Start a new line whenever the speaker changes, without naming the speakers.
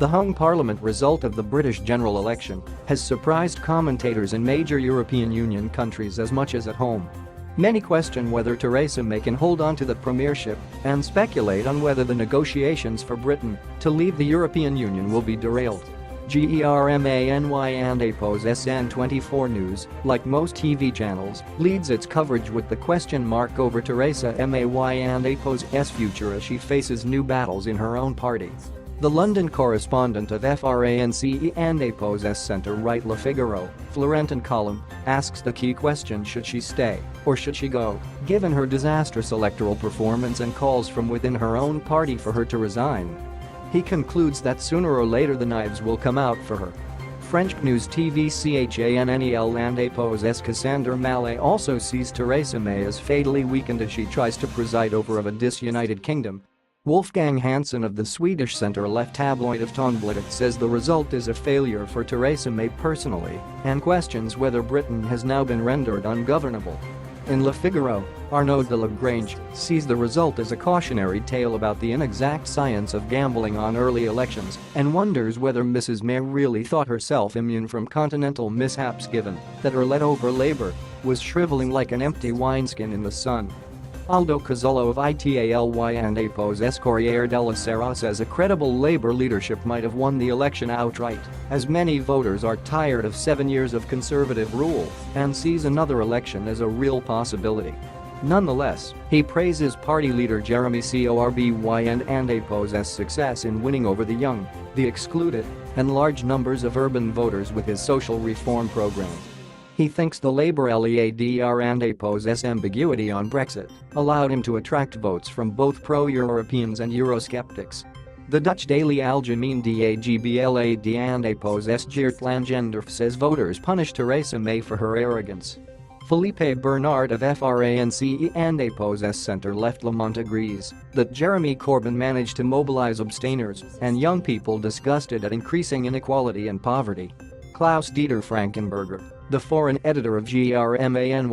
The hung parliament result of the British general election has surprised commentators in major European Union countries as much as at home. Many question whether Theresa May can hold on to the premiership and speculate on whether the negotiations for Britain to leave the European Union will be derailed. GERMANY and APOS SN24 News, like most TV channels, leads its coverage with the question mark over Theresa May and APOS's future as she faces new battles in her own party. The London correspondent of France and APOS Centre right Le Figaro, Florentin Column, asks the key question: should she stay or should she go, given her disastrous electoral performance, and calls from within her own party for her to resign. He concludes that sooner or later the knives will come out for her. French news TV CHANNEL and APOS's Cassandre Mallet also sees Theresa May as fatally weakened as she tries to preside over a disunited kingdom. Wolfgang Hansson of the Swedish centre-left tabloid Aftonbladet says the result is a failure for Theresa May personally and questions whether Britain has now been rendered ungovernable. In Le Figaro, Arnaud de Lagrange sees the result as a cautionary tale about the inexact science of gambling on early elections and wonders whether Mrs. May really thought herself immune from continental mishaps given that her let-over Labour was shriveling like an empty wineskin in the sun. Aldo Cozzolo of ITALY and APOS's Corriere della Sera says a credible Labour leadership might have won the election outright, as many voters are tired of 7 years of Conservative rule and sees another election as a real possibility. Nonetheless, he praises party leader Jeremy Corbyn and APOS's success in winning over the young, the excluded, and large numbers of urban voters with his social reform program. He thinks the Labour leader and APOS's ambiguity on Brexit allowed him to attract votes from both pro-Europeans and Eurosceptics. The Dutch daily Algemeen Dagblad and APOS's Geert Langendorf says voters punished Theresa May for her arrogance. Philippe Bernard of France and APOS's centre-left Le Monde agrees that Jeremy Corbyn managed to mobilise abstainers and young people disgusted at increasing inequality and poverty. Klaus-Dieter Frankenberger, the foreign editor of GRMANY